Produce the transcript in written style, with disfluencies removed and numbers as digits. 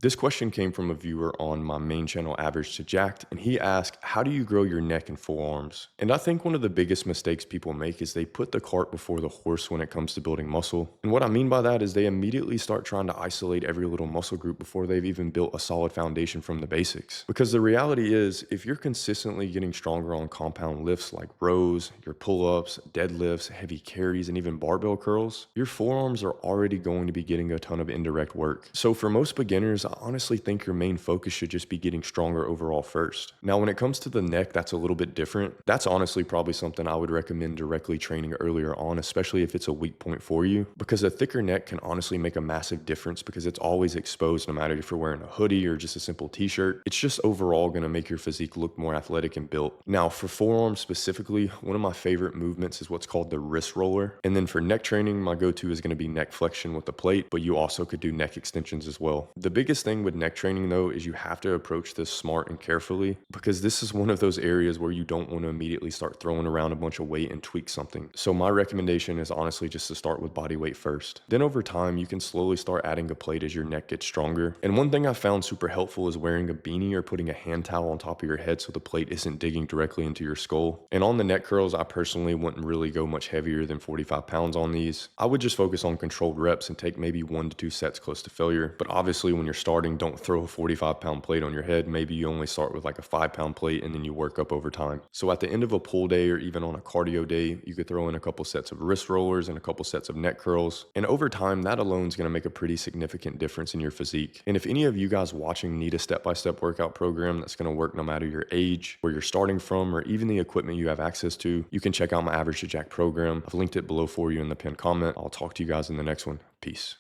This question came from a viewer on my main channel, Average to Jacked, and he asked, how do you grow your neck and forearms? And I think one of the biggest mistakes people make is they put the cart before the horse when it comes to building muscle. And what I mean by that is they immediately start trying to isolate every little muscle group before they've even built a solid foundation from the basics. Because the reality is, if you're consistently getting stronger on compound lifts like rows, your pull-ups, deadlifts, heavy carries, and even barbell curls, your forearms are already going to be getting a ton of indirect work. So for most beginners, I honestly think your main focus should just be getting stronger overall first. Now, when it comes to the neck, that's a little bit different. That's honestly probably something I would recommend directly training earlier on, especially if it's a weak point for you, because a thicker neck can honestly make a massive difference because it's always exposed no matter if you're wearing a hoodie or just a simple t-shirt. It's just overall going to make your physique look more athletic and built. Now, for forearms specifically, one of my favorite movements is what's called the wrist roller. And then for neck training, my go-to is going to be neck flexion with the plate, but you also could do neck extensions as well. The biggest thing with neck training though is you have to approach this smart and carefully, because this is one of those areas where you don't want to immediately start throwing around a bunch of weight and tweak something. So my recommendation is honestly just to start with body weight first. Then over time, you can slowly start adding a plate as your neck gets stronger. And one thing I found super helpful is wearing a beanie or putting a hand towel on top of your head so the plate isn't digging directly into your skull. And on the neck curls, I personally wouldn't really go much heavier than 45 pounds on these. I would just focus on controlled reps and take maybe 1 to 2 sets close to failure. But obviously when you're starting, don't throw a 45-pound plate on your head. Maybe you only start with like a 5-pound plate and then you work up over time. So at the end of a pull day or even on a cardio day, you could throw in a couple sets of wrist rollers and a couple sets of neck curls. And over time, that alone is going to make a pretty significant difference in your physique. And if any of you guys watching need a step-by-step workout program that's going to work no matter your age, where you're starting from, or even the equipment you have access to, you can check out my Average to Jack program. I've linked it below for you in the pinned comment. I'll talk to you guys in the next one. Peace.